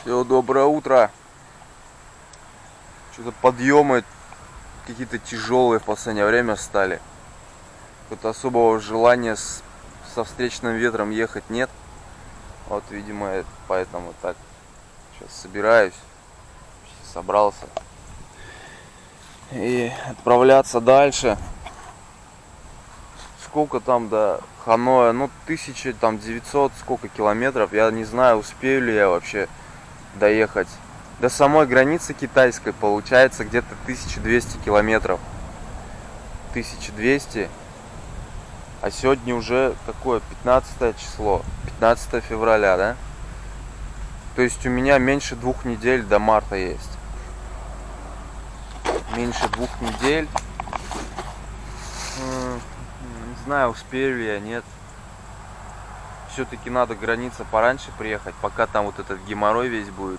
Всего доброе утро. Что-то подъемы какие-то тяжелые в последнее время стали. Какого-то особого желания со встречным ветром ехать нет. Вот, видимо, поэтому так. Сейчас собираюсь. Собрался. И отправляться дальше. Сколько там до Ханоя? Ну, 1900, сколько километров. Я не знаю, успею ли я вообще доехать. До самой границы китайской получается где-то 1200 километров. 1200. А сегодня уже какое? 15 число. 15 февраля, да? То есть у меня меньше 2 недель до марта есть. Меньше 2 недель. Не знаю, успею ли я, нет. Все-таки надо граница пораньше приехать, пока там вот этот геморрой весь будет.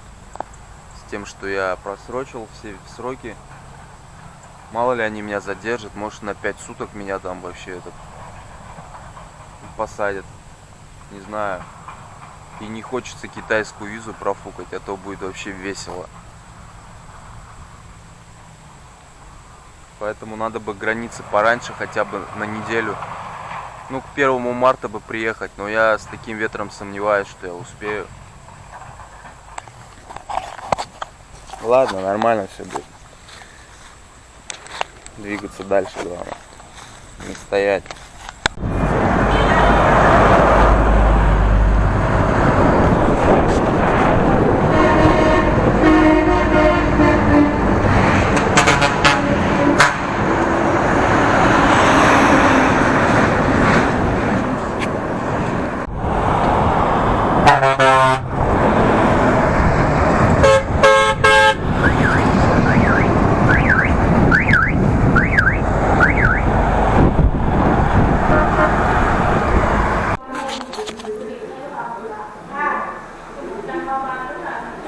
С тем, что я просрочил все сроки. Мало ли они меня задержат, может на 5 суток меня там вообще посадят. Не знаю. И не хочется китайскую визу профукать, а то будет вообще весело. Поэтому надо бы границы пораньше, хотя бы на неделю. Ну, к 1 марта бы приехать, но я с таким ветром сомневаюсь, что я успею. Ладно, нормально все будет. Двигаться дальше главное. Не стоять.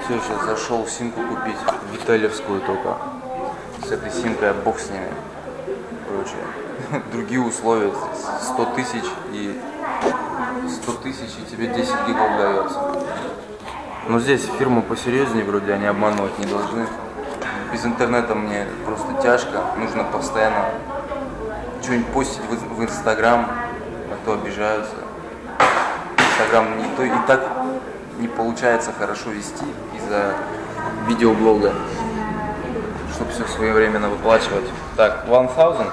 Все, сейчас зашел симку купить, вителевскую только. С этой симкой бог с ними. Короче, другие условия. 100 тысяч и 100 тысяч и тебе 10 гигов дается. Но здесь фирмы посерьезнее вроде, они обманывать не должны. Без интернета мне просто тяжко. Нужно постоянно что-нибудь постить в Инстаграм, а то обижаются. Инстаграм не то и так не получается хорошо вести из-за видеоблога, чтобы все своевременно выплачивать. Так, 1000.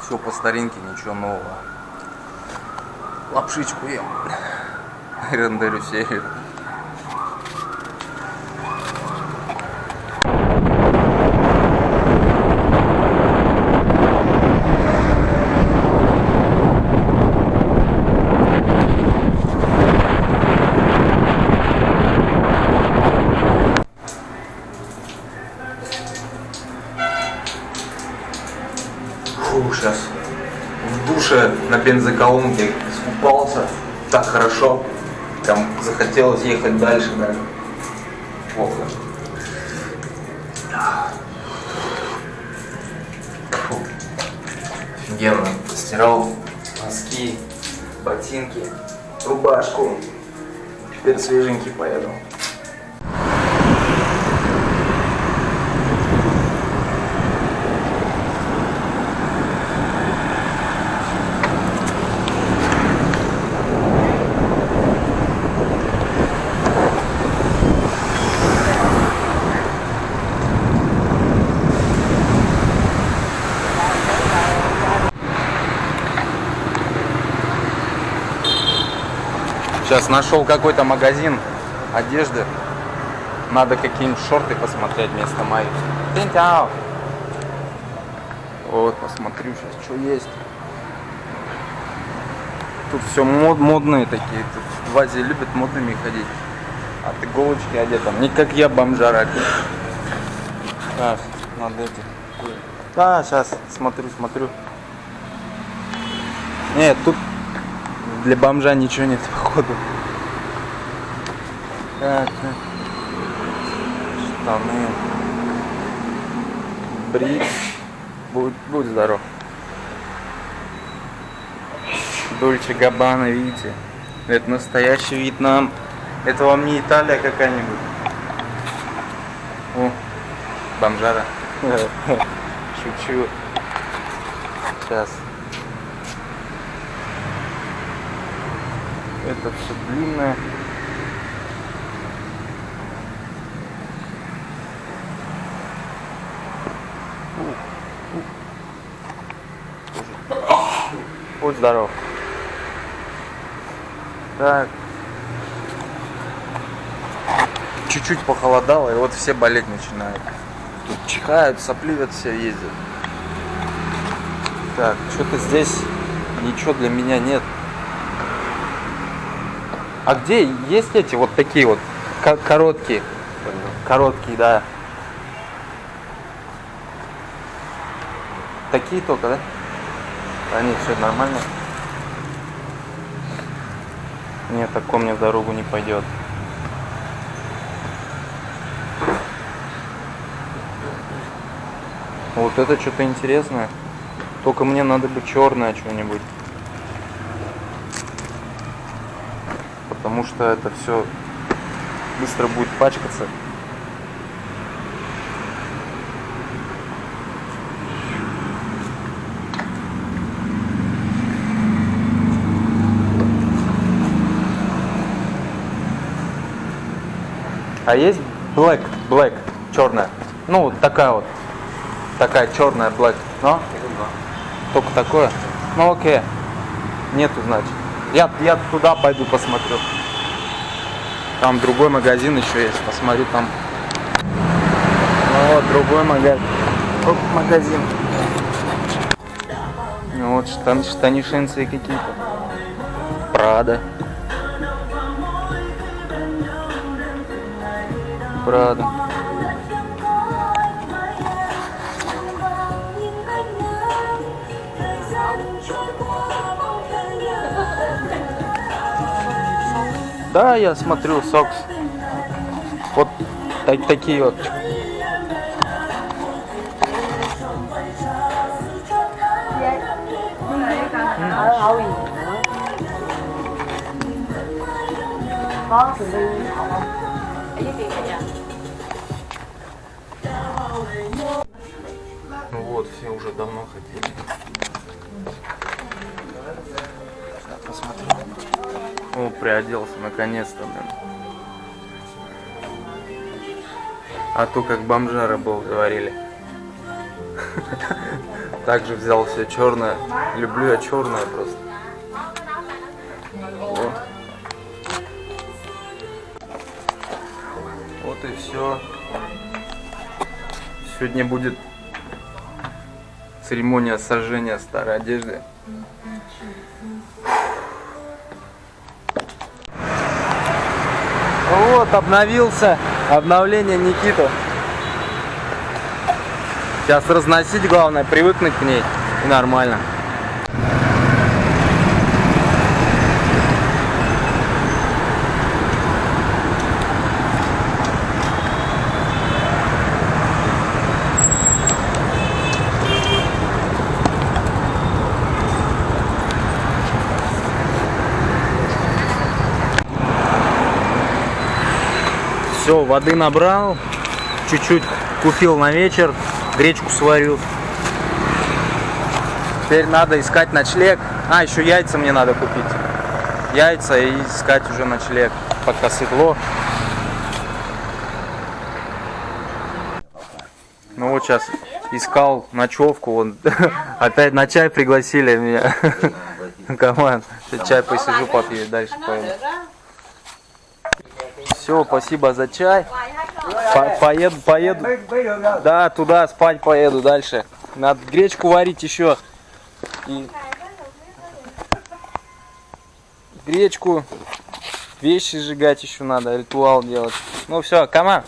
Все по старинке, ничего нового. Лапшичку ем. Рендерю серию. Фу, сейчас в душе на бензоколонке искупался, так хорошо, прям захотелось ехать дальше, да. Плохо. Фу. Офигенно. Стирал носки, ботинки, рубашку. Теперь свеженький поеду. Сейчас нашел какой-то магазин одежды. Надо какие-нибудь шорты посмотреть вместо моих. Вот, посмотрю сейчас, что есть. Тут все модные такие. Тут в Азии любят модными ходить. А ты голочки одета. Не как я, бомжара. Так, надо эти. Да, сейчас смотрю. Нет, тут Для бомжа ничего нет, походу. Так, штаны. Брит. Будь здоров. Дольче Габбана, видите? Это настоящий Вьетнам. Это вам не Италия какая-нибудь. О, бомжара. Шучу. Сейчас. Это все длинное. Будь здоров. Так. Чуть-чуть похолодало, и вот все болеть начинают. Тут чихают, сопливят, все ездят. Так, что-то здесь ничего для меня нет. А где есть эти вот такие вот короткие? Короткие, да. Такие только, да? А нет, все нормально. Нет, такой мне в дорогу не пойдет. Вот это что-то интересное. Только мне надо бы черное что-нибудь. Потому что это все быстро будет пачкаться. А есть black, черная. Ну, такая вот. Такая черная black. Но? Только такое? Ну, окей. Нету, значит. Я туда пойду посмотрю. Там другой магазин еще есть. Посмотрю там. Ну, вот другой магазин. Ну, вот штанишинцы какие-то. Прада. Прада. Да, я смотрю, сокс. Вот такие вот. Ну вот, все уже давно хотели. Посмотрю. О, приоделся наконец-то, блин. А то как бомжара был, говорили. Также взял все черное. Люблю я черное просто. Вот и все. Сегодня будет церемония сожжения старой одежды. Вот, обновился. Обновление Никита. Сейчас разносить, главное, привыкнуть к ней. И нормально. Все, воды набрал, чуть-чуть купил на вечер, гречку сварю. Теперь надо искать ночлег. А, еще яйца мне надо купить. Яйца и искать уже ночлег, пока светло. Ну вот сейчас искал ночевку, вон, опять на чай пригласили меня. Команд. Сейчас чай посижу, попью, дальше поеду. Все, спасибо за чай. Поеду. Да, туда спать поеду дальше. Надо гречку варить еще. И гречку, вещи сжигать еще надо, ритуал делать. Ну все, команд.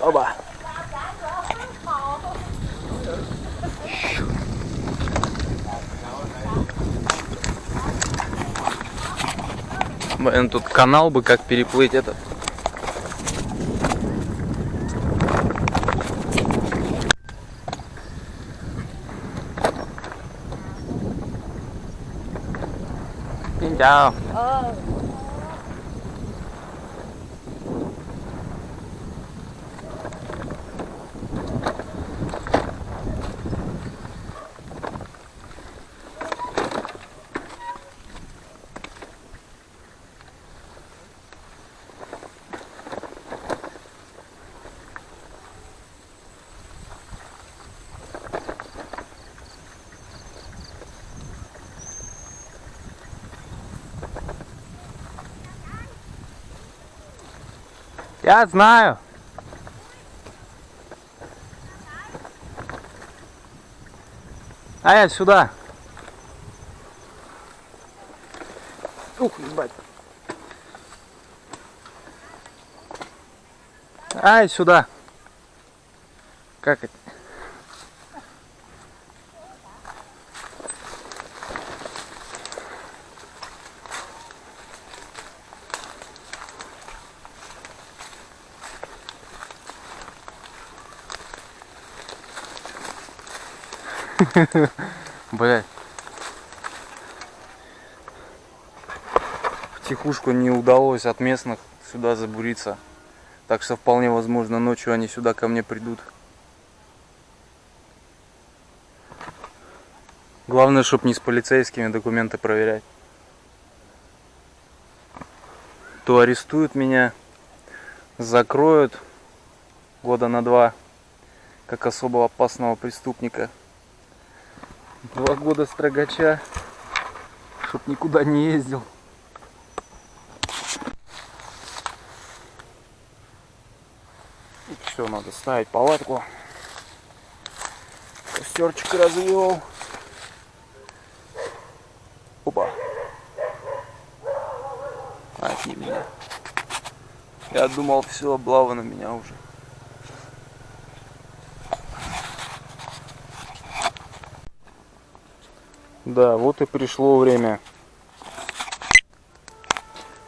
Оба. Блин, тут канал бы как переплыть этот. Xin chào. Я знаю. А я сюда. Ух, ебать. Ай, сюда. Как это? Блять. Втихушку не удалось от местных сюда забуриться. Так что вполне возможно ночью они сюда ко мне придут. Главное, чтобы не с полицейскими документы проверять. То арестуют меня, закроют года на 2, как особо опасного преступника. 2 года строгача, чтоб никуда не ездил. Все, надо ставить палатку. Костерчик развел. Опа. От не меня. Я думал, все, облава на меня уже. Да, вот и пришло время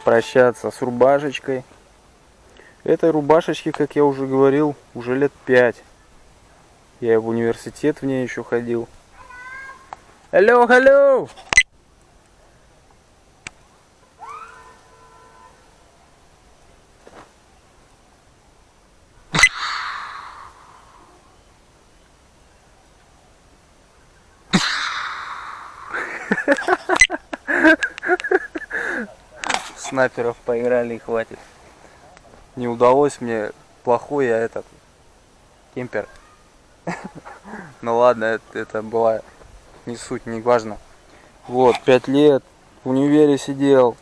прощаться с рубашечкой. Этой рубашечке, как я уже говорил, уже лет 5. Я и в университет в ней еще ходил. Hello, hello! Снайперов поиграли и хватит. Не удалось мне, плохой я этот кемпер. Ну ладно, это была не суть, не важно. Вот, 5 лет в универе сидел.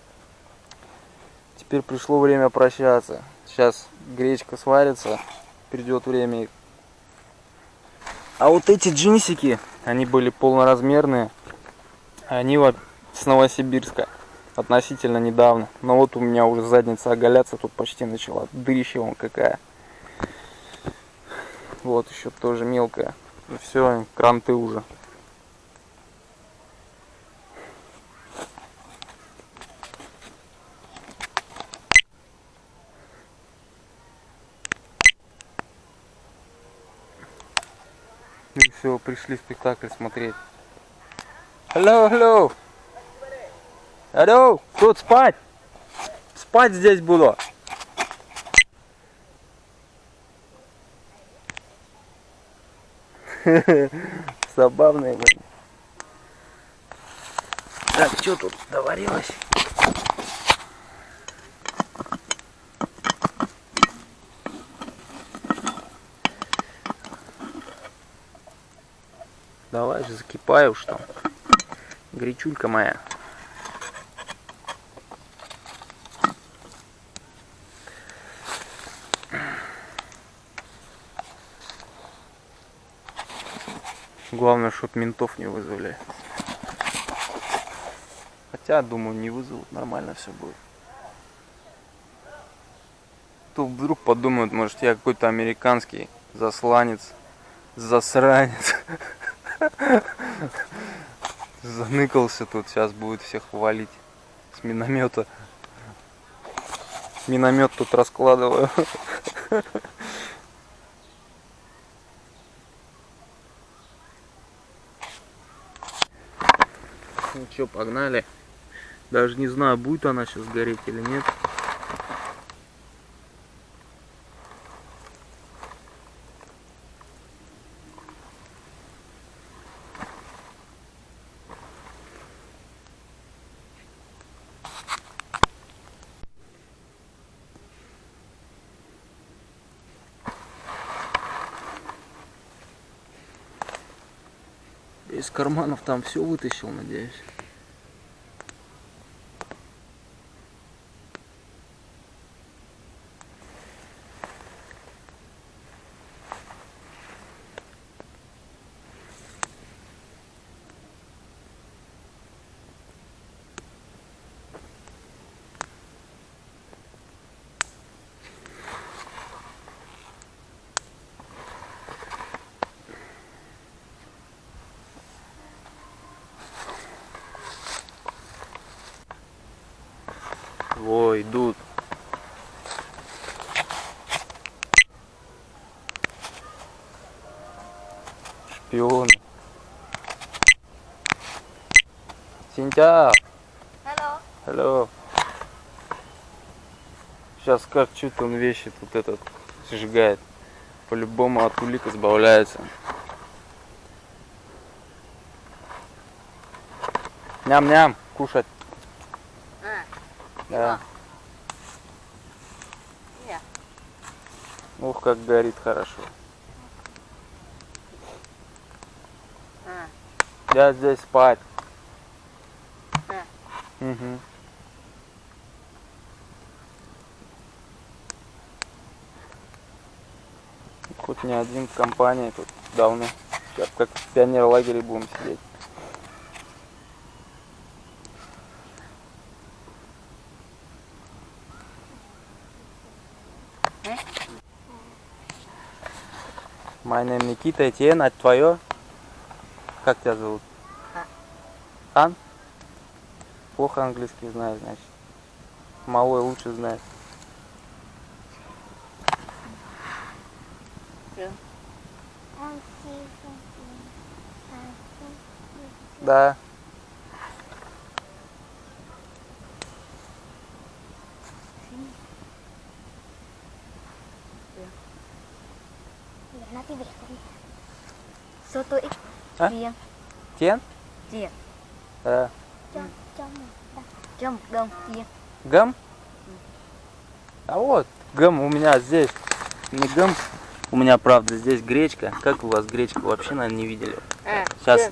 Теперь пришло время прощаться. Сейчас гречка сварится, придет время. А вот эти джинсики, они были полноразмерные. Они вот с Новосибирска. Относительно недавно. Но вот у меня уже задница оголяться тут почти начала. Дырища вон какая. Вот еще тоже мелкая. Ну все, кранты уже. И все, пришли спектакль смотреть. Hello, hello. Алло, тут спать! Спать здесь буду! Забавные, блин. Так, что тут доварилось? Давай же, закипаю уж там. Гречулька моя. Главное, чтоб ментов не вызвали. Хотя, думаю, не вызовут, нормально все будет. То вдруг подумают, может, я какой-то американский засланец, засранец. Заныкался тут, сейчас будет всех валить с миномета. Миномет тут раскладываю. Ну что, погнали. Даже не знаю, будет она сейчас гореть или нет. Из карманов там все вытащил, надеюсь. Ой, идут. Шпионы. Синтя. Hello. Сейчас скажет, что-то он вещи тут этот сжигает. По-любому от улик избавляется. Ням-ням, кушать. Да. Ух, как горит хорошо. Я здесь спать. Угу. Хоть не один в компании тут давно. Сейчас как в пионерлагере будем сидеть. My name Никита, Этьен, а твое? Как тебя зовут? Хан? Плохо английский знаешь, значит. Малой лучше знает. Да. Soto ít Hả? riêng Chén? riêng Да. cho một đồng riêng. Гам? А вот, гам у меня здесь. Не гам. У меня, правда, здесь гречка. Как у вас гречка? Вообще, наверное, не видели. Сейчас.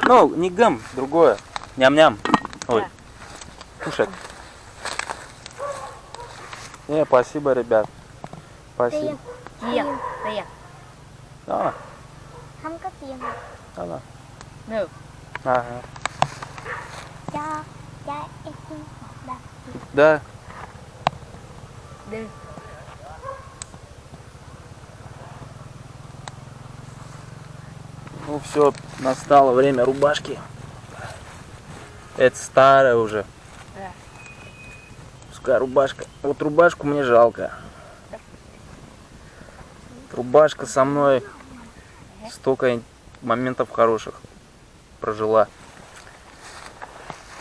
Ну, не гам, другое. Ням-ням. Ой. Кушать. Не, спасибо, ребят. Спасибо. Riêng riêng. А, Không có tiền ладно. Được. Ага. cho em xin một đồng. Да. Được. Ну все, настало время рубашки. Это старая уже. Да. Пускай рубашка. Вот рубашку мне жалко. Рубашка со мной столько моментов хороших прожила.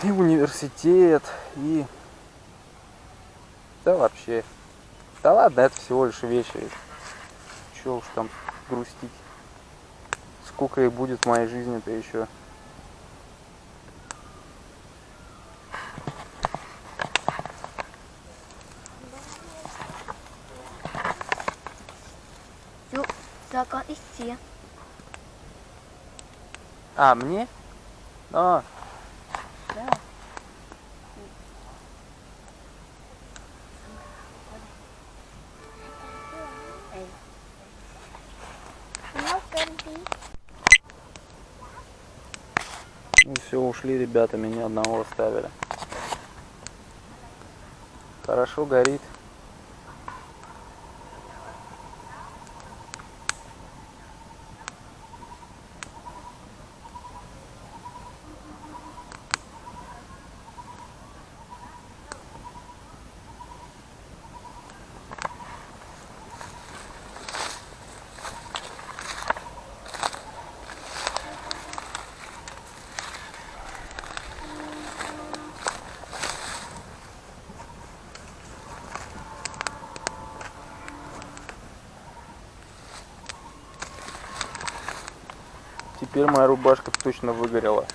И университет, и... Да вообще. Да ладно, это всего лишь вещи. Чего уж там грустить. Сколько их будет в моей жизни-то еще. Chú cho con ít riêng. А, мне? А, Да. Nấu cơm tí. ну все, ушли ребята, меня одного оставили. Хорошо горит. Теперь моя рубашка точно выгорела.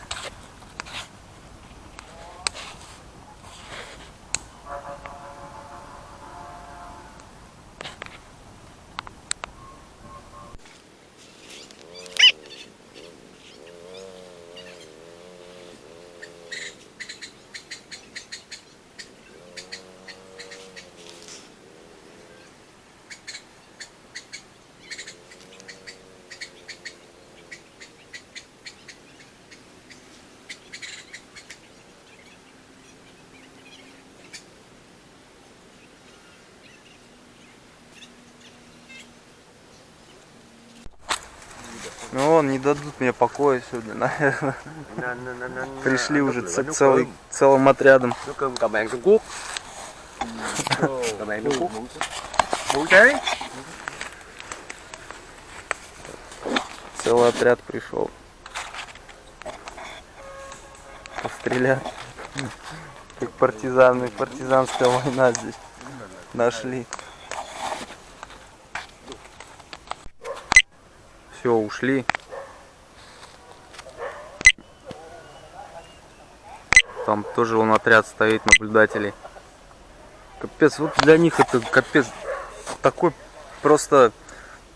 Ну вон, не дадут мне покоя сегодня, наверное. Пришли уже целым отрядом. Các bạn Trung Quốc. Các bạn Trung Quốc. Muốn trái? Целый отряд пришел. Пострелять. Как партизаны, партизанская война здесь. Нашли. Все, ушли. Там тоже вон отряд стоит, наблюдателей. Капец, вот для них это капец. Такой просто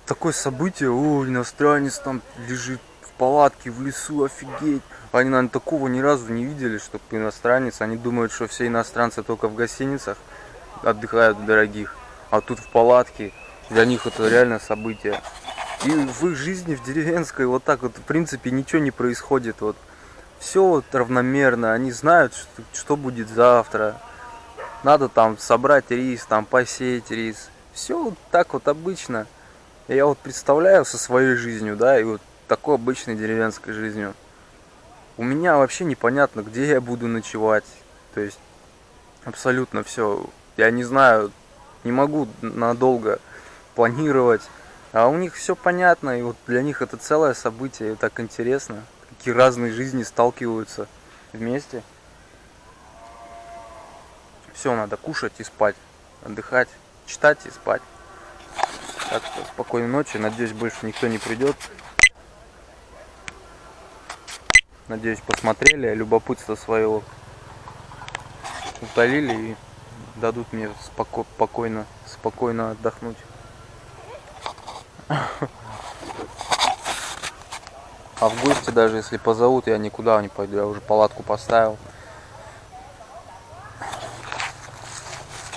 такое событие. О, иностранец там лежит в палатке в лесу, офигеть. Они, наверное, такого ни разу не видели, чтобы иностранец. Они думают, что все иностранцы только в гостиницах отдыхают в дорогих. А тут в палатке. Для них это реально событие. И в их жизни, в деревенской, вот так вот, в принципе, ничего не происходит. Вот. Все вот равномерно. Они знают, что будет завтра. Надо там собрать рис, там посеять рис. Все вот так вот обычно. Я вот представляю со своей жизнью, да, и вот такой обычной деревенской жизнью. У меня вообще непонятно, где я буду ночевать. То есть, абсолютно все. Я не знаю, не могу надолго планировать. А у них все понятно, и вот для них это целое событие, и так интересно. Какие разные жизни сталкиваются вместе. Все, надо кушать и спать, отдыхать, читать и спать. Так что спокойной ночи, надеюсь, больше никто не придет. Надеюсь, посмотрели, любопытство своего утолили и дадут мне спокойно отдохнуть. А в гости даже если позовут, я никуда не пойду, я уже палатку поставил.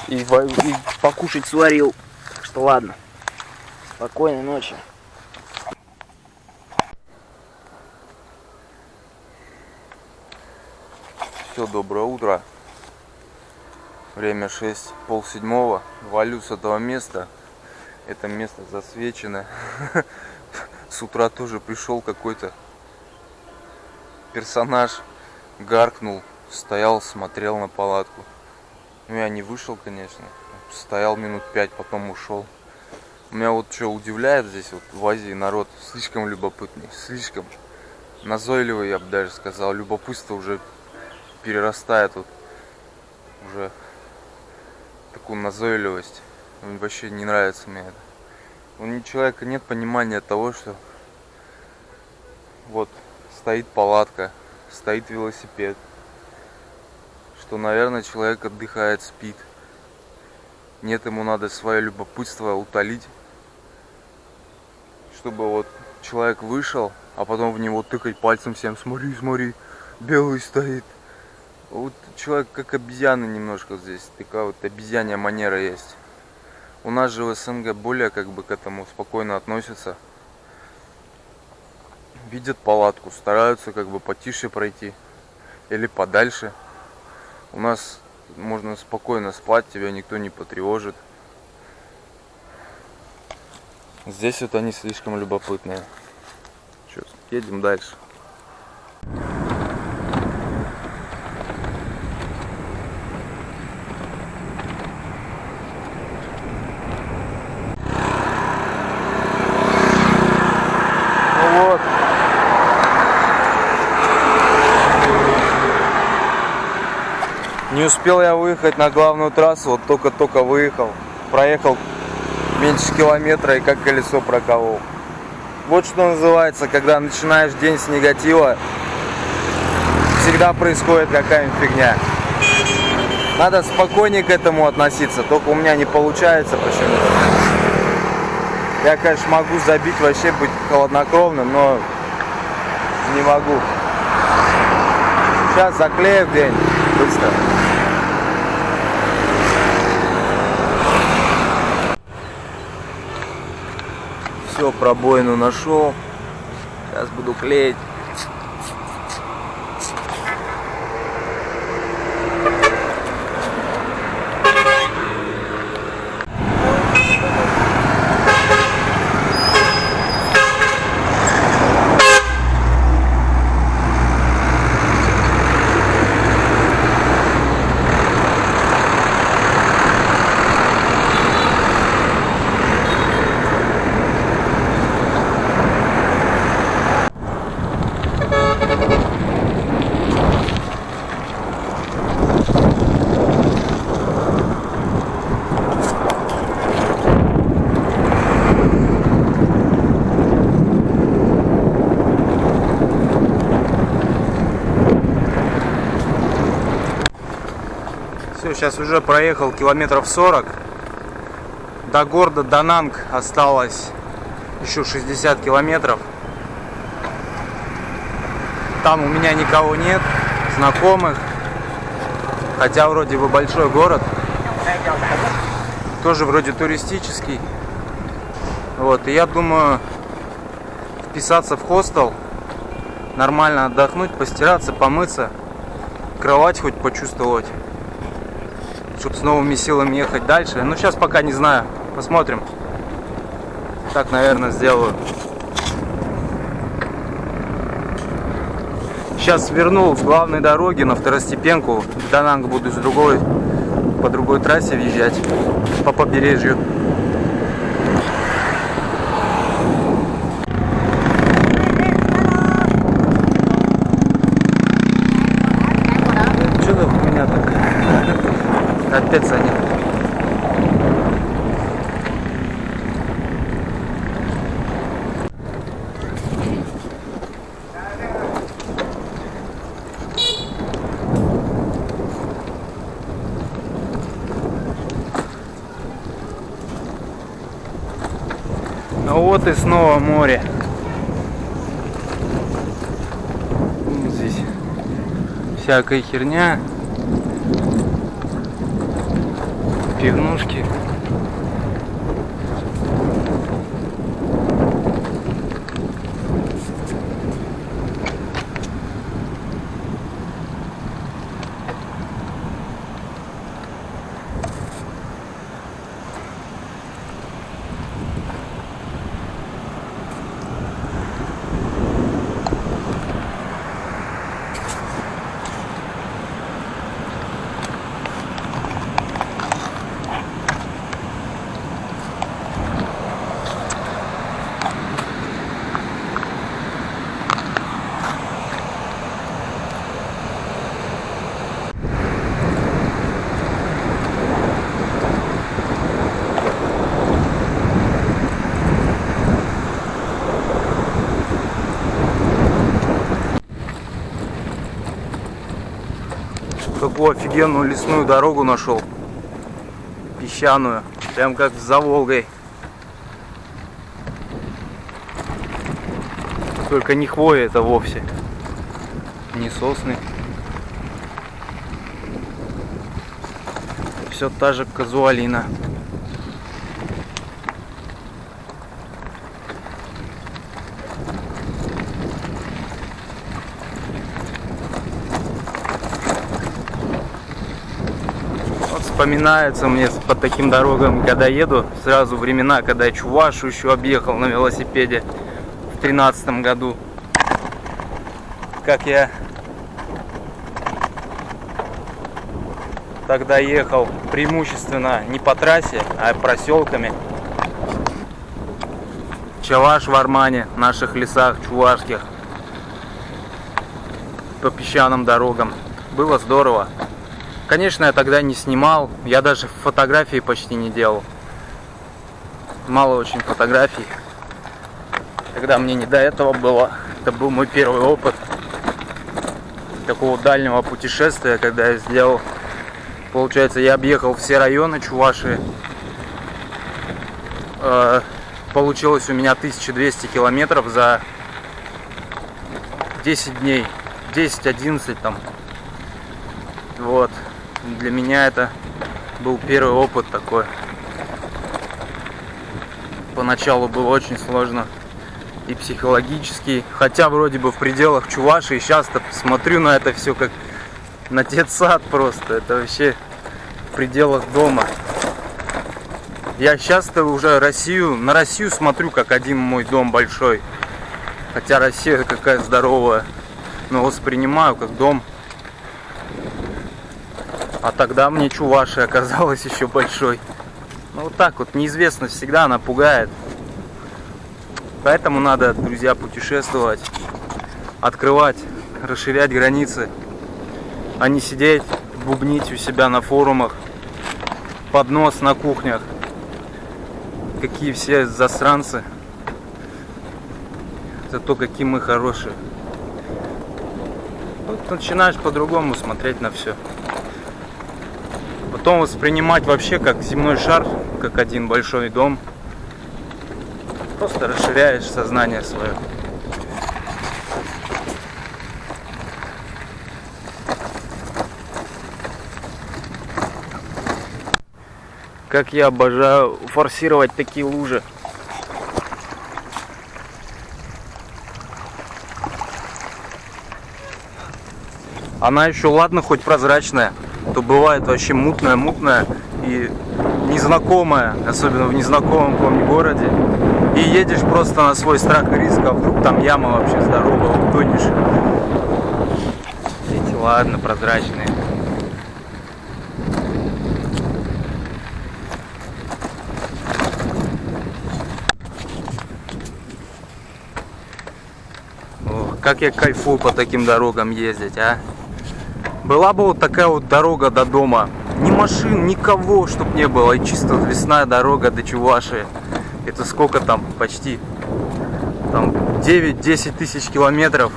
И покушать сварил. Так что ладно. Спокойной ночи. Все, доброе утро. Время 6, полседьмого. Валю с этого места. Это место засвечено. С утра тоже пришел какой-то персонаж, гаркнул, стоял, смотрел на палатку. Ну, я не вышел, конечно. Стоял минут 5, потом ушел. Меня вот что удивляет здесь, вот в Азии народ слишком любопытный, слишком назойливый, я бы даже сказал. Любопытство уже перерастает вот уже такую назойливость. Вообще не нравится мне это. У человека нет понимания того, что вот стоит палатка, стоит велосипед, что, наверное, человек отдыхает, спит. Нет, ему надо свое любопытство утолить, чтобы вот человек вышел, а потом в него тыкать пальцем всем: смотри, смотри, белый стоит. Вот человек как обезьяна немножко здесь, такая вот обезьянья манера есть. У нас же в СНГ более как бы к этому спокойно относятся. Видят палатку, стараются как бы потише пройти или подальше. У нас можно спокойно спать, тебя никто не потревожит. Здесь вот они слишком любопытные. Что, едем дальше. Не успел я выехать на главную трассу, вот только-только выехал. Проехал меньше километра и как колесо проколол. Вот что называется, когда начинаешь день с негатива, всегда происходит какая-нибудь фигня. Надо спокойнее к этому относиться, только у меня не получается почему-то. Я, конечно, могу забить, вообще быть холоднокровным, но не могу. Сейчас заклею где-нибудь быстро. Все, пробоину нашел. Сейчас буду клеить. Все, сейчас уже проехал километров 40. До города Дананг осталось еще 60 километров. Там у меня никого нет, знакомых. Хотя вроде бы большой город. Тоже вроде туристический. Вот, и я думаю вписаться в хостел, нормально отдохнуть, постираться, помыться, кровать хоть почувствовать, чтобы с новыми силами ехать дальше. Ну, сейчас пока не знаю. Посмотрим. Так, наверное, сделаю. Сейчас свернул с главной дороги на второстепенку. В Дананг буду по другой трассе въезжать. По побережью. Что-то у меня так опять занят. Ну вот и снова море. Здесь всякая херня. Пивнушки. Какую офигенную лесную дорогу нашел. Песчаную. Прям как за Волгой. Только не хвоя это вовсе. Не сосны. Все та же казуалина. Вспоминается мне по таким дорогам, когда еду, сразу времена, когда я Чувашу еще объехал на велосипеде в 2013 году. Как я тогда ехал преимущественно не по трассе, а проселками. Чаваш в Армане, в наших лесах чувашских, по песчаным дорогам. Было здорово. Конечно, я тогда не снимал, я даже фотографии почти не делал. Мало очень фотографий. когда мне не до этого было. Это был мой первый опыт такого дальнего путешествия, когда я сделал, получается, я объехал все районы Чувашии. Получилось у меня 1200 километров за 10 дней, 10-11 там. Вот, для меня это был первый опыт такой. Поначалу было очень сложно и психологически, хотя вроде бы в пределах Чувашии. Сейчас-то смотрю на это все как на детсад просто. Это вообще в пределах дома. Я сейчас-то уже на Россию смотрю как один мой дом большой. Хотя Россия какая здоровая, но воспринимаю как дом. А тогда мне Чувашия оказалась еще большой. Ну вот так вот, неизвестность всегда она пугает. Поэтому надо, друзья, путешествовать, открывать, расширять границы, а не сидеть, бубнить у себя на форумах, под нос на кухнях. Какие все засранцы. Зато какие мы хорошие. Вот начинаешь по-другому смотреть на все. Потом воспринимать вообще как земной шар, как один большой дом. Просто расширяешь сознание свое. Как я обожаю форсировать такие лужи. Она еще, ладно, хоть прозрачная, то бывает вообще мутная и незнакомая, особенно в незнакомом каком-нибудь городе. И едешь просто на свой страх и риск, а вдруг там яма вообще здоровая, утонешь. Эти, ладно, прозрачные. О, как я кайфую по таким дорогам ездить, а? Была бы вот такая вот дорога до дома. Ни машин, никого, чтоб не было. И чисто лесная дорога до Чувашии. Это сколько там? Почти там 9-10 тысяч километров.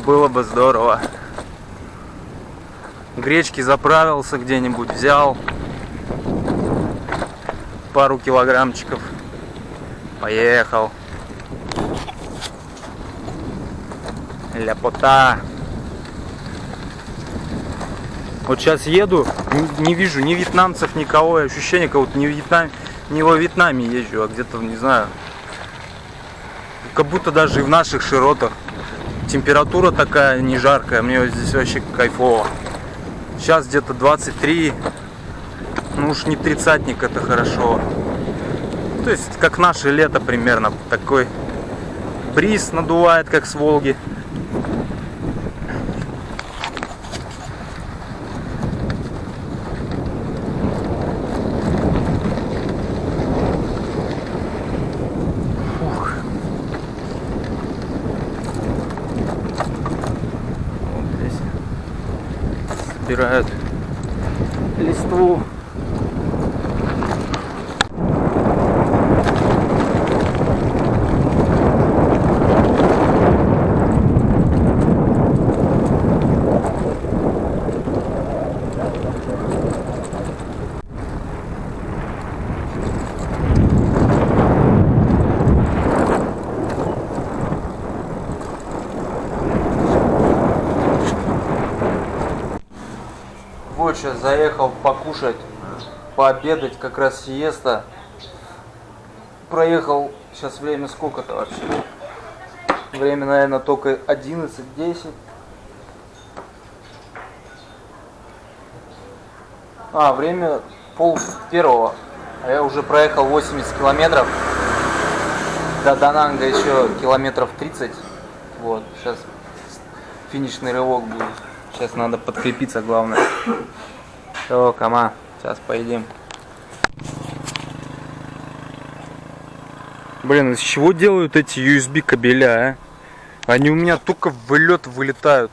Было бы здорово. Гречки заправился где-нибудь, взял пару килограммчиков. Поехал. Ляпота. Вот сейчас еду, не вижу ни вьетнамцев, никого. Ощущение, как будто не во Вьетнаме езжу, а где-то, не знаю, как будто даже и в наших широтах. Температура такая не жаркая, мне здесь вообще кайфово. Сейчас где-то 23, ну уж не тридцатник, это хорошо. То есть как наше лето примерно, такой бриз надувает, как с Волги. Собирают листву. Вот сейчас заехал покушать, пообедать, как раз сиеста. Проехал, сейчас время сколько-то вообще? Время, наверное, только 11:10. Время 12:30. А я уже проехал 80 километров. До Дананга еще километров 30. Вот, сейчас финишный рывок будет. Сейчас надо подкрепиться, главное. Все, кома, сейчас поедим. Блин, из чего делают эти USB кабеля, а? Они у меня только в вылет вылетают.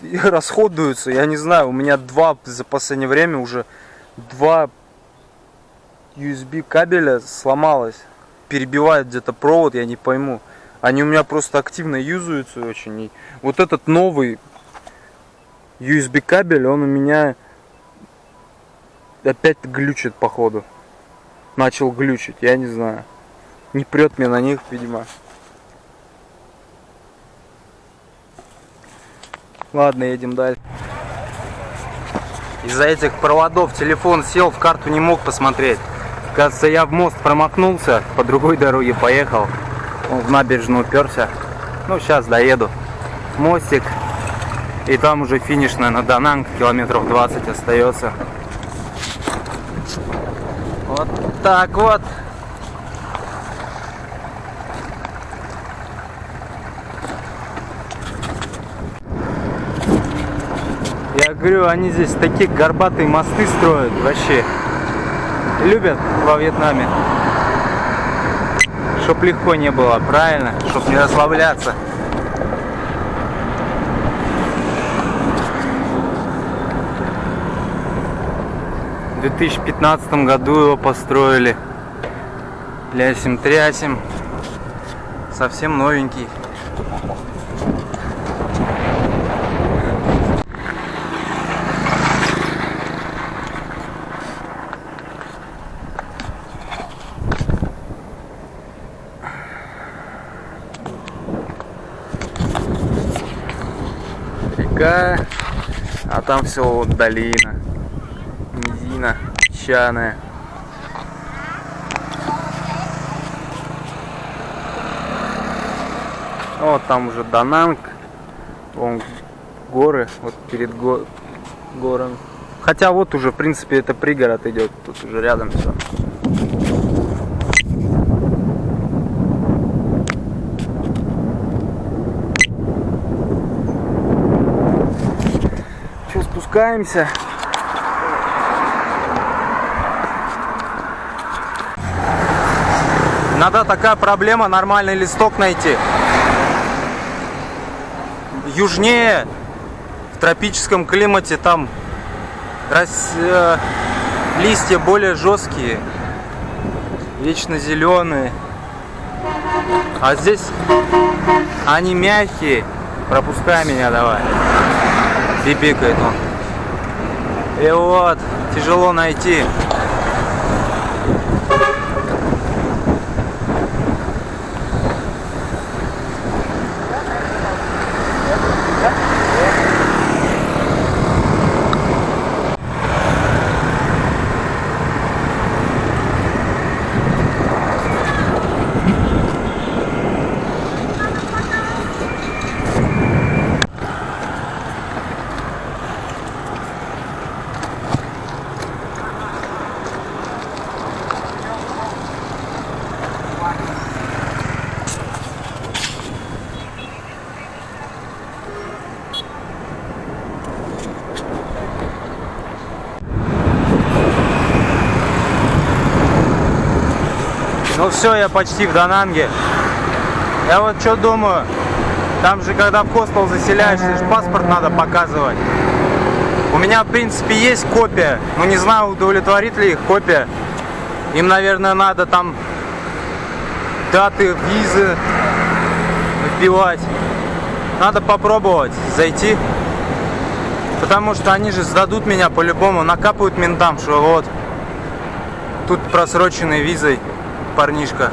И расходуются, я не знаю, у меня за последнее время уже 2 USB кабеля сломалось. перебивают где-то провод, я не пойму. Они у меня просто активно юзаются очень. И вот этот новый USB кабель, он у меня опять глючит, походу. Начал глючить, я не знаю. Не прет мне на них, видимо. Ладно, едем дальше. Из-за этих проводов телефон сел, в карту не мог посмотреть. Кажется, я в мост промахнулся, по другой дороге поехал. Он в набережную уперся. Ну, сейчас доеду. Мостик. И там уже финишная на Дананг, километров 20 остается. Вот так вот. Я говорю, они здесь такие горбатые мосты строят, вообще. Любят во Вьетнаме. Чтоб легко не было, правильно? Чтоб не расслабляться. В 2015 году его построили. Лясим-трясим. Совсем новенький. Река, а там все вот долина, низина, песчаная. Вот там уже Дананг, вон горы, вот перед горами. Хотя вот уже, в принципе, это пригород идет, тут уже рядом все. Спускаемся. Иногда такая проблема, нормальный листок найти. Южнее, в тропическом климате, там листья более жесткие, вечно зеленые. А здесь они мягкие. Пропускай меня давай. Бибикает он. И вот, тяжело найти. Ну все, я почти в Дананге. Я вот что думаю, там же когда в хостел заселяешься, же паспорт надо показывать. У меня в принципе есть копия, но не знаю, удовлетворит ли их копия. Им, наверное, надо там даты, визы вбивать. Надо попробовать зайти. Потому что они же сдадут меня по-любому, накапают ментам, что вот тут просроченной визой парнишка.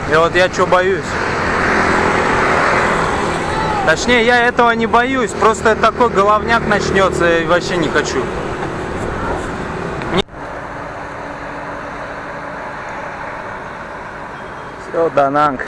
И вот я что боюсь. Точнее, я этого не боюсь, просто такой головняк начнется, и вообще не хочу. Все, Дананг.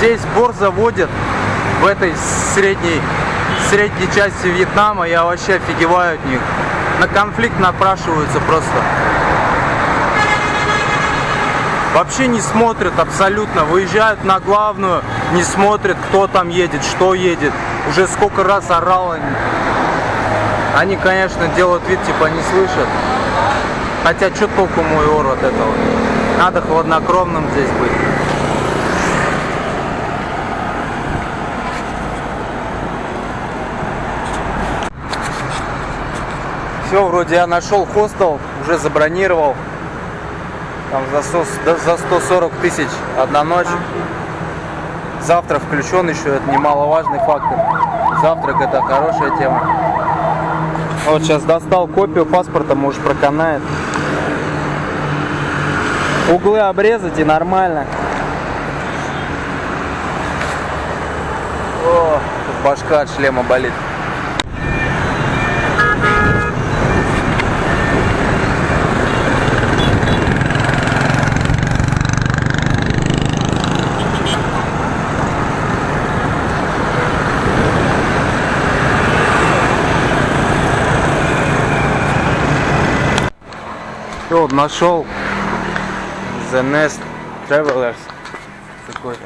Здесь борзо водят в этой средней части Вьетнама. Я вообще офигеваю от них. На конфликт напрашиваются просто. Вообще не смотрят абсолютно. Выезжают на главную, не смотрят, кто там едет, что едет. Уже сколько раз орал. Они, конечно, делают вид, типа не слышат. Хотя, что толку мой ор от этого? Надо хладнокровным здесь быть. Все, вроде я нашел хостел, уже забронировал. Там за 140 тысяч одна ночь. Завтрак включен еще, это немаловажный фактор. Завтрак — это хорошая тема. Вот сейчас достал копию паспорта, может проканает. Углы обрезать и нормально. О, башка от шлема болит. Все, нашел The Nest Travelers какой-то.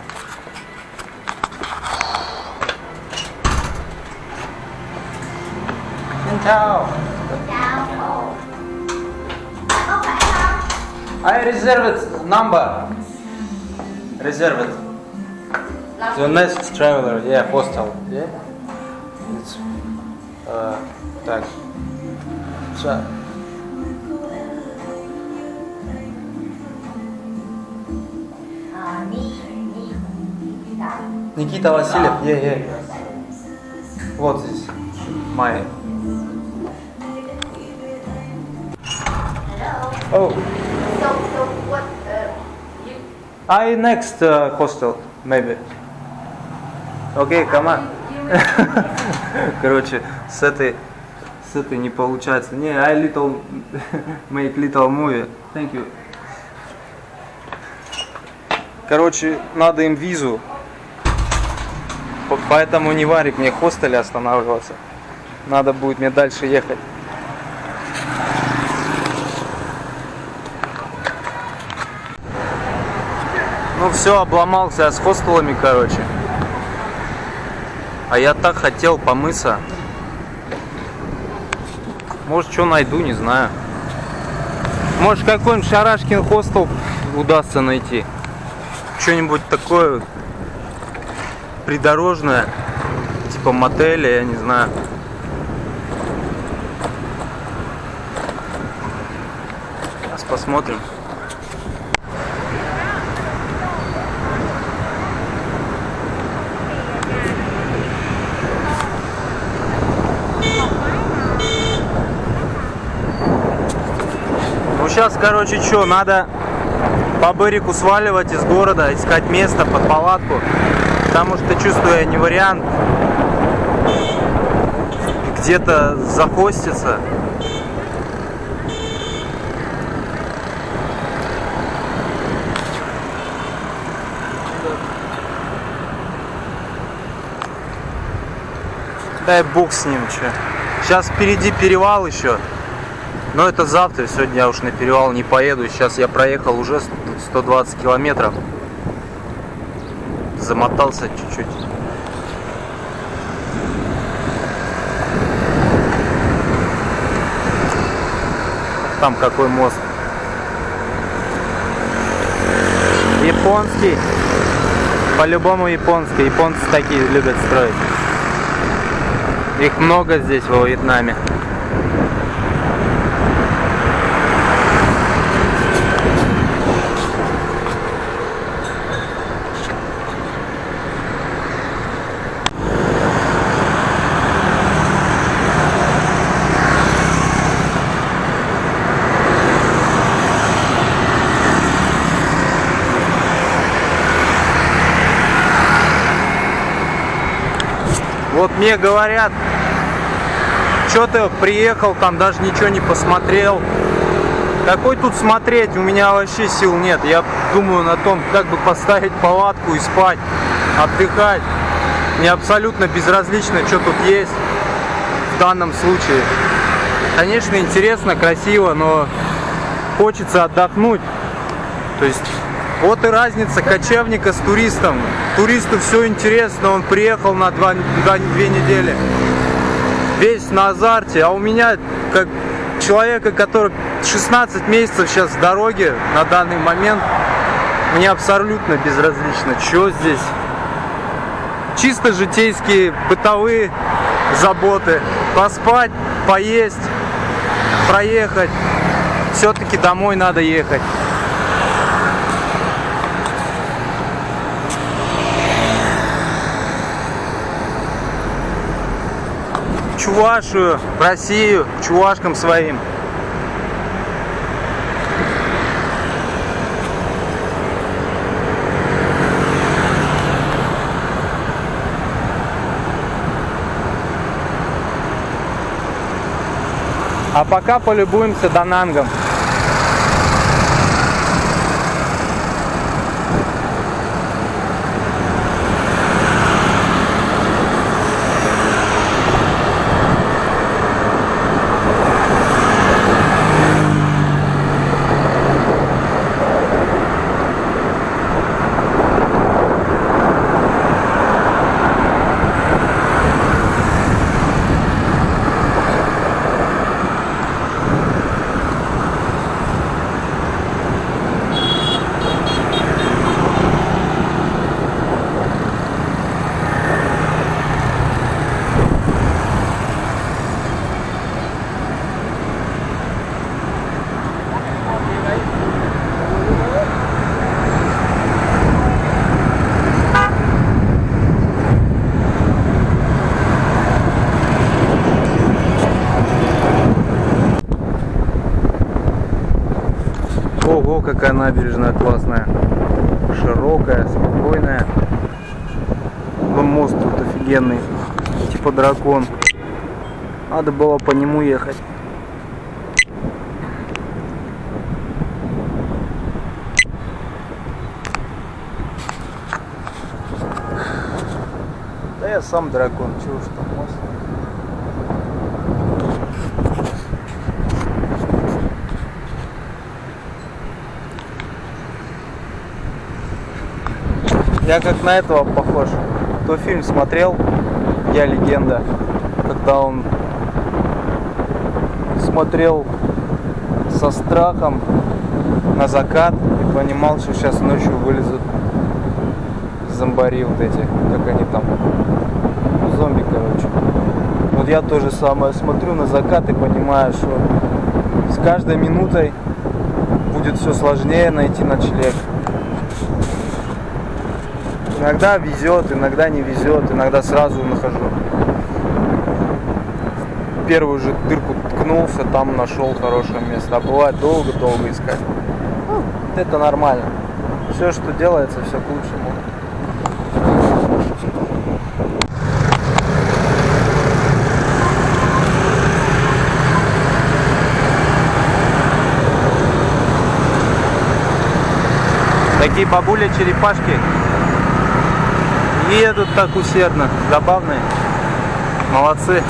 Ciao. I reserved number. Reserved. The Nest Traveler, yeah, hostel. Yeah. It's так. Никита Васильев, вот здесь, my. Oh. So what I next hostel, maybe. Okay, come on. Короче, с этой не получается. Не, I little make little movie. Thank you. Короче, надо им визу. Поэтому не варик мне в хостеле останавливаться. Надо будет мне дальше ехать. Ну все, обломался я с хостелами, короче. А я так хотел помыться. Может, что найду, не знаю. Может, какой-нибудь Шарашкин хостел удастся найти. Что-нибудь такое придорожное, типа мотеля, я не знаю. Сейчас посмотрим. Ну сейчас, короче, что, надо по берегу сваливать из города, искать место под палатку. Потому что, чувствую, я не вариант где-то захоститься. Дай бог с ним, что. Сейчас впереди перевал еще. Но это завтра, сегодня я уж на перевал не поеду. Сейчас я проехал уже 120 километров. Замотался чуть-чуть. Там какой мост. Японский. По-любому японский. Японцы такие любят строить. Их много здесь во Вьетнаме. Вот мне говорят, что ты приехал, там даже ничего не посмотрел. Какой тут смотреть? У меня вообще сил нет. Я думаю на том, как бы поставить палатку и спать. отдыхать. Мне абсолютно безразлично, что тут есть в данном случае. Конечно, интересно, красиво, но хочется отдохнуть. То есть вот и разница кочевника с туристом. Туристу все интересно, он приехал на 2 недели, весь на азарте, а у меня, как человека, который 16 месяцев сейчас в дороге на данный момент, мне абсолютно безразлично, что здесь. Чисто житейские, бытовые заботы. Поспать, поесть, проехать. Все-таки домой надо ехать. В Чувашию, в Россию, к чувашкам своим. А пока полюбуемся Данангом. Ого, какая набережная классная, широкая, спокойная. Вон мост тут офигенный, типа дракон. Надо было по нему ехать. Да я сам дракон, чего ж там мост. Я как на этого похож. Кто фильм смотрел «Я легенда», когда он смотрел со страхом на закат и понимал, что сейчас ночью вылезут зомбари вот эти, как они там, зомби, короче. Вот я то же самое смотрю на закат и понимаю, что с каждой минутой будет все сложнее найти ночлег. Иногда везет, иногда не везет, иногда сразу нахожу. Первую же дырку ткнулся, там нашел хорошее место. А бывает долго-долго искать. Ну, это нормально. Все, что делается, все к лучшему. Такие бабули-черепашки едут так усердно, забавные, молодцы.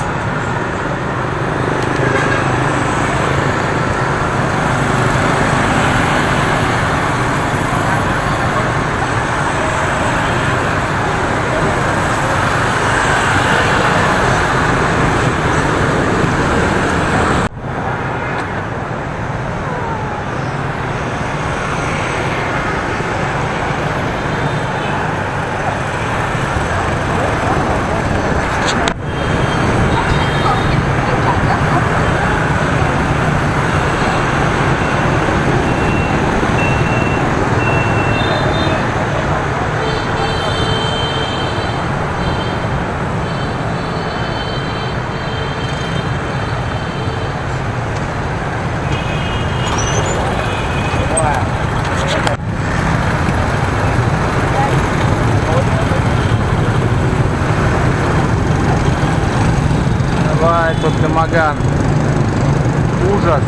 Давай, тут Дамаган. Ужас.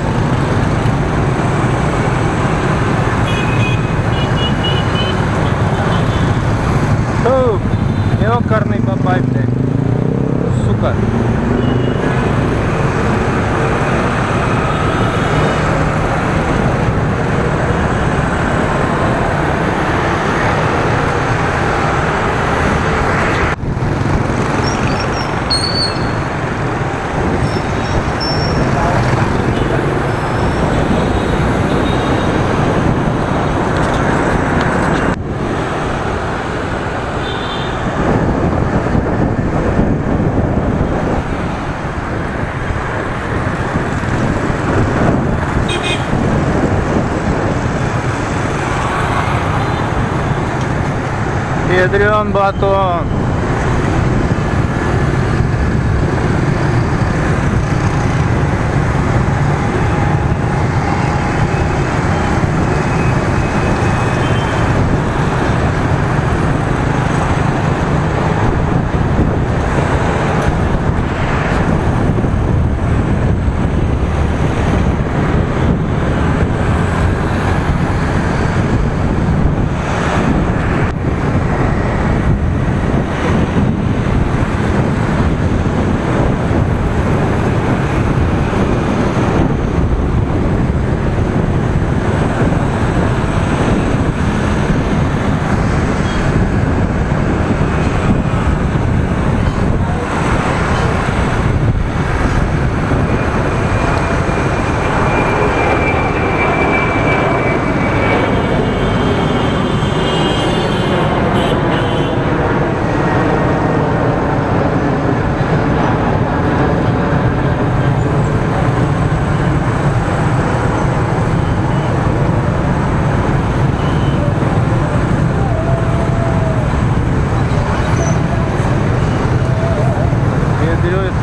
Фу. Ёкарный бабай, блядь. Сука. Ядрен батон.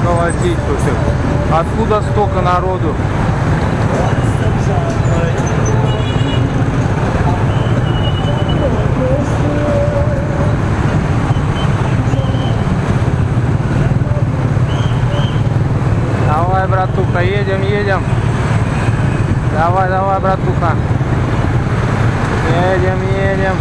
Колотить тут. Откуда столько народу? Давай, братуха, едем, едем. Давай, давай, братуха. Едем, едем.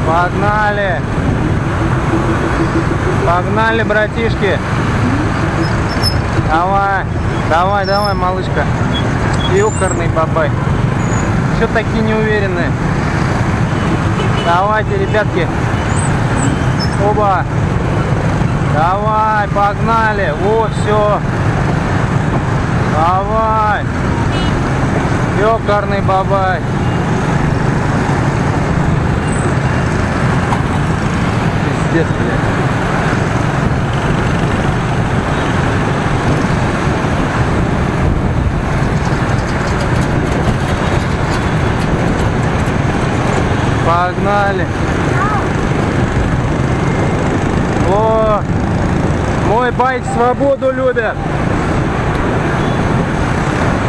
Погнали! Погнали, братишки! Давай! Давай, давай, малышка! Ёкарный бабай! Чё такие неуверенные? Давайте, ребятки! Оба! Давай, погнали! Во, все! Давай! Ёкарный бабай! Пиздец, блядь. Погнали. О, мой байк свободу любит.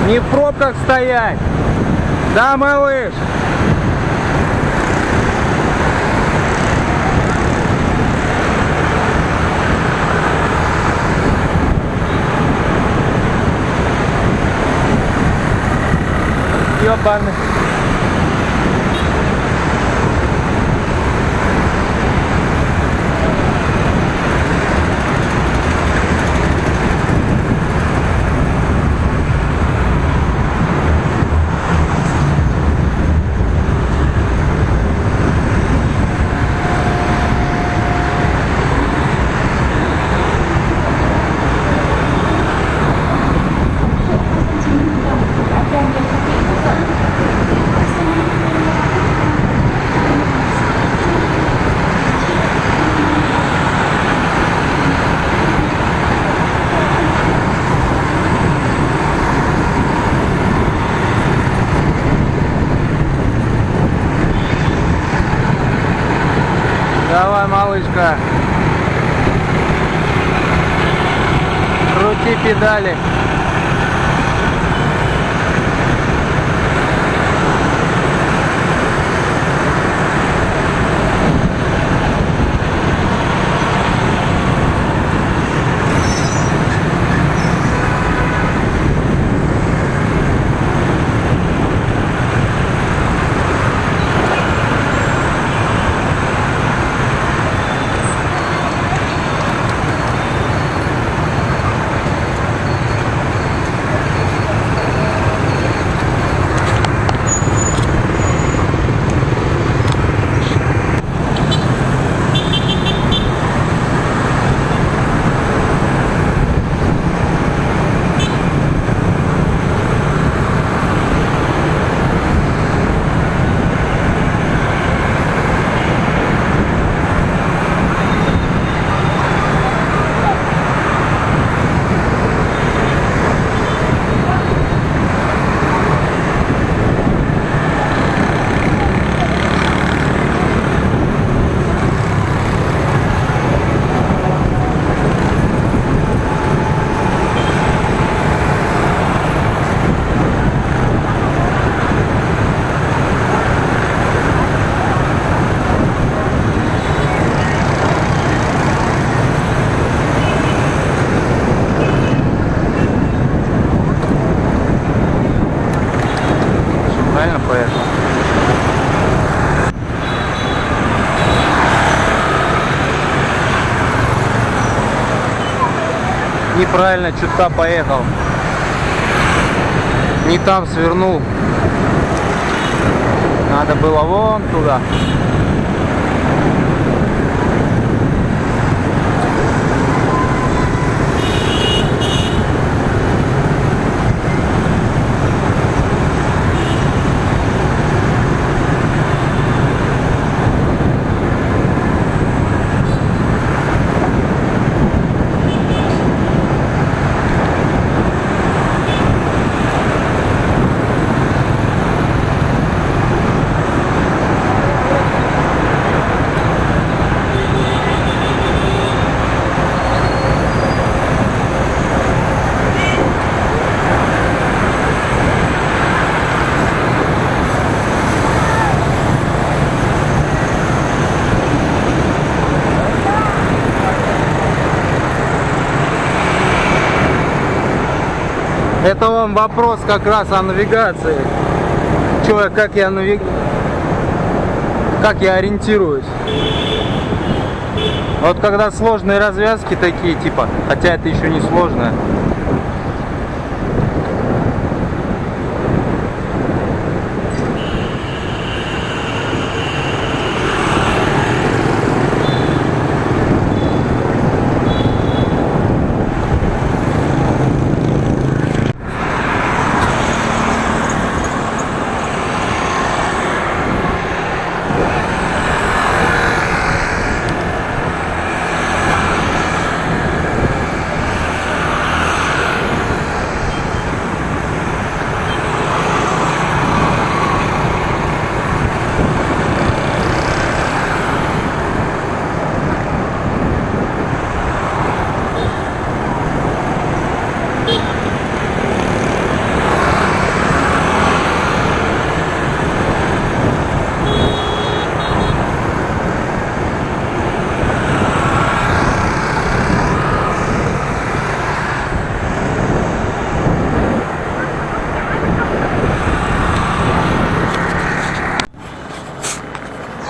Не в пробках стоять. Да, малыш? Ёбаный. Давай, малышка. Крути педали. Правильно поехал? Неправильно, чуть-то поехал. Не там свернул. Надо было вон туда. Это вам вопрос как раз о навигации. Как я ориентируюсь. Вот когда сложные развязки такие, типа, хотя это еще не сложное.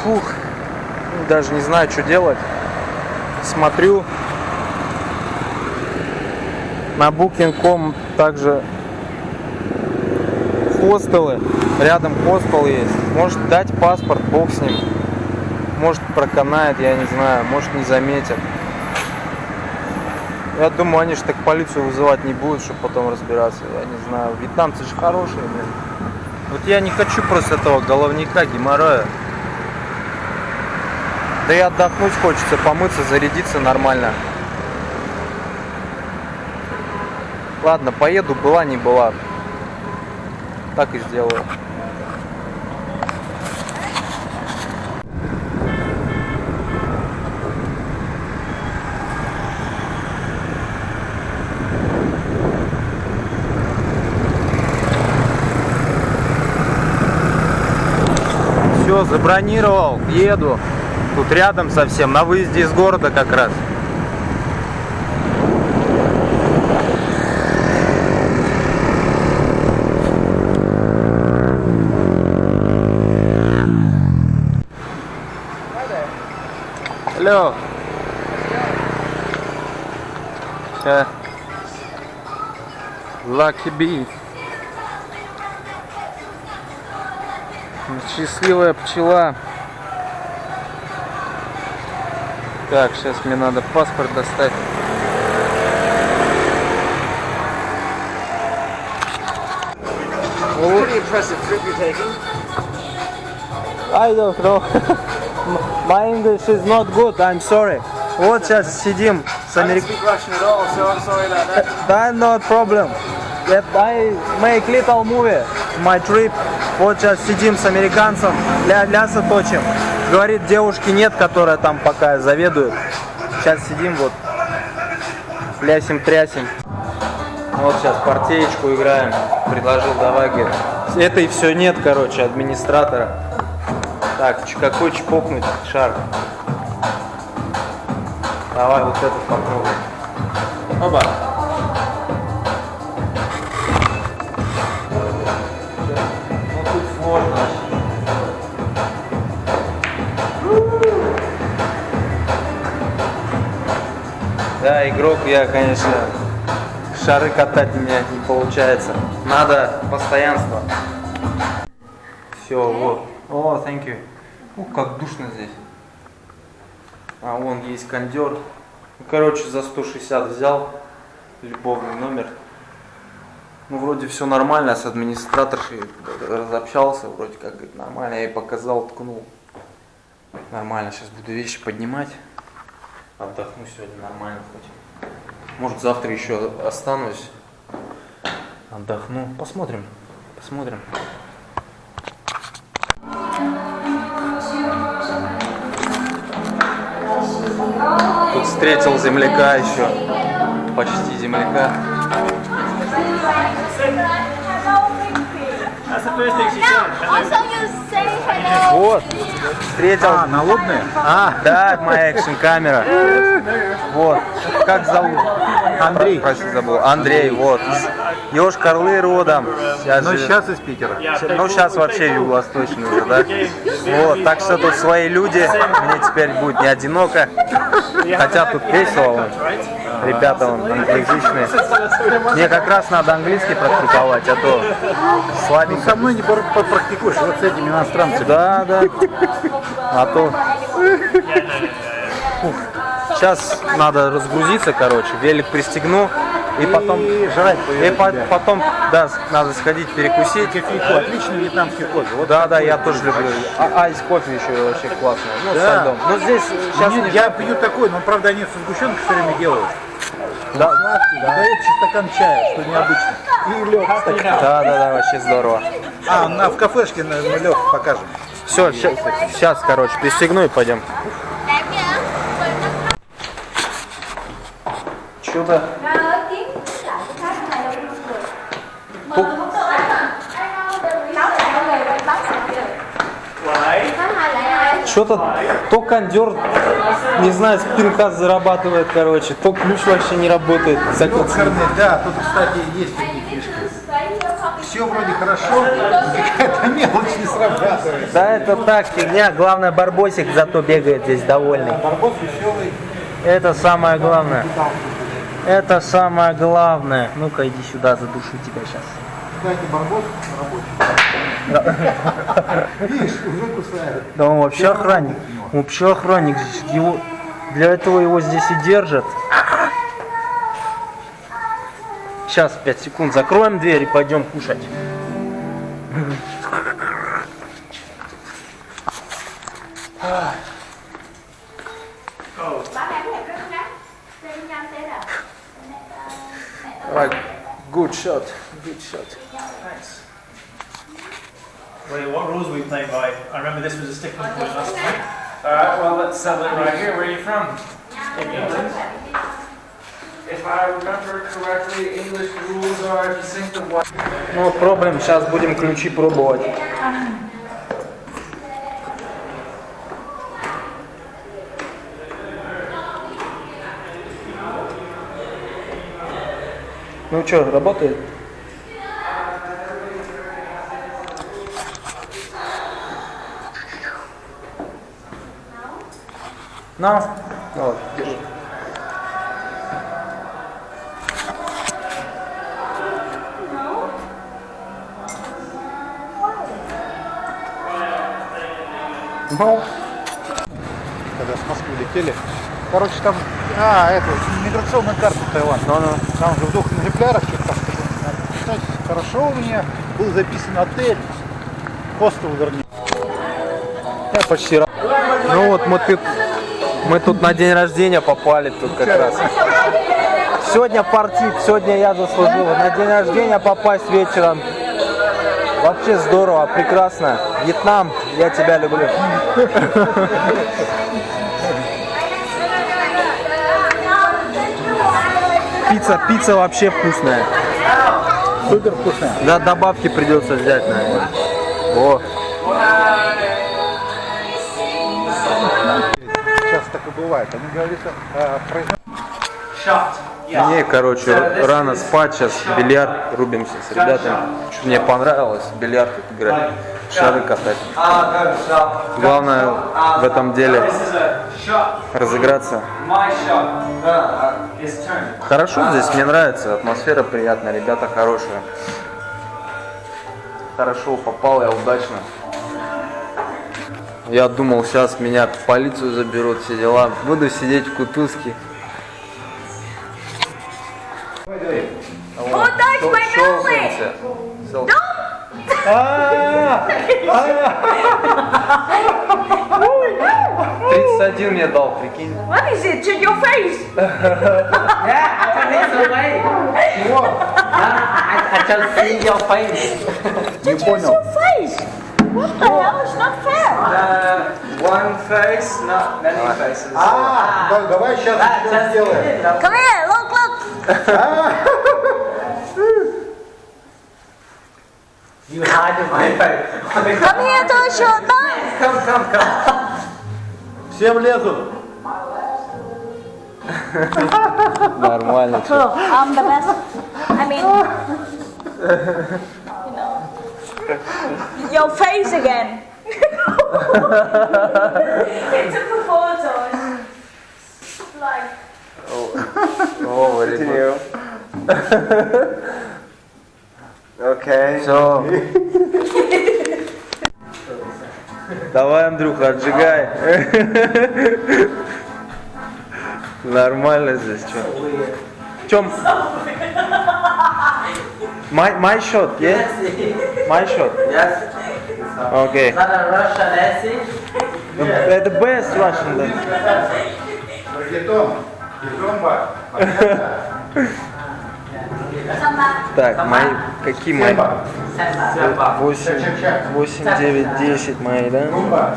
Фух, даже не знаю, что делать. Смотрю на Booking.com также хостелы. Рядом хостел есть. Может дать паспорт, бог с ним. Может проканает, я не знаю. Может не заметят. Я думаю, они же так полицию вызывать не будут, чтобы потом разбираться. Я не знаю. Вьетнамцы же хорошие, блин. Вот я не хочу просто этого головника, геморроя. Да и отдохнуть хочется, помыться, зарядиться нормально. Ладно, поеду, была не была. Так и сделаю. Все, забронировал, еду. Тут рядом совсем, на выезде из города как раз. Hello. Lucky bee. Счастливая пчела. Так, сейчас мне надо паспорт достать. Pretty impressive trip you're taking. I don't know. My English is not good, I'm sorry. Вот сейчас сидим с I don't американцем. speak Russian at all, so I'm sorry about that. Да, no problem. I make little movie, my trip. Вот сейчас сидим с американцем, лясы точим. Говорит, девушки нет, которая там пока заведует. Сейчас сидим вот, плясим-трясим. Вот сейчас партеечку играем. Предложил, давай, говорит. Этой все нет, короче, администратора. Так, какой чпокнуть шар? Давай вот этот попробуем. Оба. Ну тут сложно. Да, игрок я, конечно, шары катать у меня не получается. Надо постоянство. Все, вот. О, thank you. Ух, как душно здесь. А вон есть кондер. Ну, короче, за 160 взял любовный номер. Ну, вроде все нормально, с администраторшей разобщался, вроде как говорит, нормально. Я ей показал, ткнул. Нормально, сейчас буду вещи поднимать. Отдохну сегодня нормально хоть. Может, завтра еще останусь. Отдохну. Посмотрим. Посмотрим. Тут встретил земляка еще. Почти земляка. Also you say hello. Вот. Встретил. налобные? Да, моя экшн-камера. Вот. Как зовут? Андрей. Прости, забыл. Андрей, вот. Йошкар-Олы родом. Но сейчас из Питера. Ну, сейчас вообще юго-восточный уже, да? Вот, так что тут свои люди. Мне теперь будет не одиноко. Хотя тут весело. Вон. Ребята вон англоязычные. Мне как раз надо английский практиковать, а то слабенько. Со мной не попрактикуешь, вот с этими иностранцами. Да, да. А то... Сейчас надо разгрузиться, короче. Велик пристегну. И потом, жрать потом, да, надо сходить перекусить. кофейку, отличный вьетнамский кофе. Вот Да, да, я тоже люблю. Айс кофе еще вообще классный. Ну, Да. со льдом. Но здесь сейчас я пью такой, но правда они со сгущенкой все время делают. Да. Сладкий, дает стакан чая, что необычно. И лед стакан. Да, да, да, вообще здорово. В кафешке на лед покажем. Все, сейчас, короче, пристегну и пойдем. Чудо. Что-то то кондер, не знаю, спинка зарабатывает, короче, то ключ вообще не работает. Лёгкарный, да, тут, кстати, есть такие фишки. Все вроде хорошо, какая-то мелочь не срабатывает. Да, это так, фигня. Главное, Барбосик зато бегает здесь довольный. Барбос веселый. Это самое главное. Это самое главное. Ну-ка, иди сюда, задушу тебя сейчас. Кстати, Барбос рабочий. Видишь, уже кусает. Да он вообще охранник. Он вообще охранник здесь. Его, для этого его здесь и держат. Сейчас, 5 секунд, закроем дверь и пойдем кушать. Right, good shot, good shot. Thanks. Wait, what rules are we playing by? I remember this was a sticking point last time. Alright, well let's settle it right here. Where are you from? England. If I remember correctly, English rules are if you sink the water. Ну, пробуем, сейчас будем ключи пробовать. Ну что, работает? На. Вот, держи. Ну. Когда с Москвы летели. Короче, там, это, миграционная карта Таиланд. Там же в 2 экземплярах что-то там. Кстати, хорошо у меня был записан отель. Хостел, вернее. Я почти рад. Ну вот мы тут на день рождения попали тут как раз. Сегодня партит, сегодня я заслужил. На день рождения попасть вечером. Вообще здорово, прекрасно. Вьетнам, я тебя люблю. Пицца вообще вкусная. Супер вкусная. Да, добавки придется взять, наверное. О. Сейчас так и бывает. Они говорят, произносят. Shot. Мне, короче, рано спать, сейчас бильярд, рубимся с ребятами. Мне понравилось бильярд тут играть, шары катать. Главное в этом деле This is a shot. разыграться. My shot is turned. Хорошо здесь, мне нравится, атмосфера приятная, ребята хорошие. Хорошо попал я удачно. Я думал, сейчас меня в полицию заберут, все дела. Буду сидеть в кутузке. Oh, touch my nose! Селфи. 31 мне дал, прикинь. What is it? To your face? Не понял. Your face? What the hell? It's not fair. One face, not many faces. Давай сейчас еще сделаем. Come here, look. You hide my face. Come here to show them. Все влезут. Нормально, чё. I'm the best. I mean, your face again. It took a photo. It's like. О, ребят. Okay. Все. Давай, Андрюха, отжигай. Нормально здесь, что? В чем? My shot, yes? My shot. Yes. Okay. Not a Russian essay. The best Russian then. Бригетон. Гизомба. Так, мои, какие мои? 8, 9, 10 мои, да? Зумба.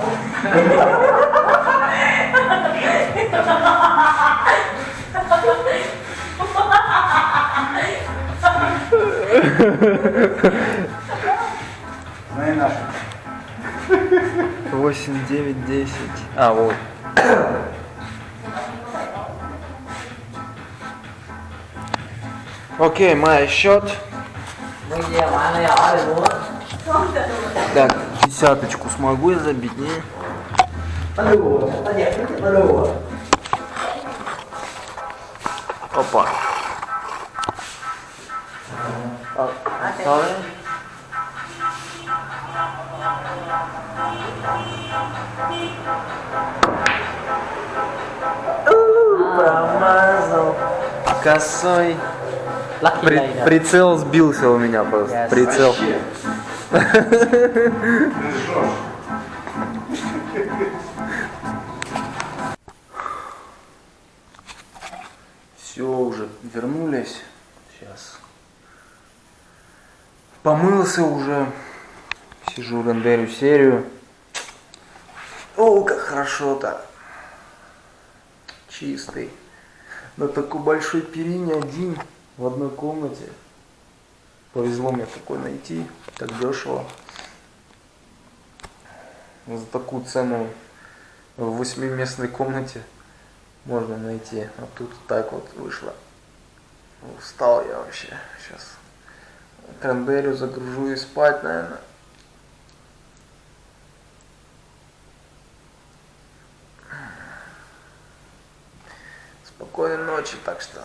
8, 9, 10. А, вот. Окей, моя счет. Так, десяточку смогу я забить, не? Опа. Sorry. Промазал. Косой. Прицел сбился у меня просто. Прицел. Все, уже вернулись. Сейчас. Помылся уже. Сижу, рендерю серию. О, как хорошо так. Чистый. На такой большой перине один в одной комнате. Повезло мне такой найти. Так дешево. За такую цену в 8-местной комнате можно найти. А тут так вот вышло. Устал я вообще. Сейчас Кренберри загружу и спать, наверное. Спокойной ночи, так что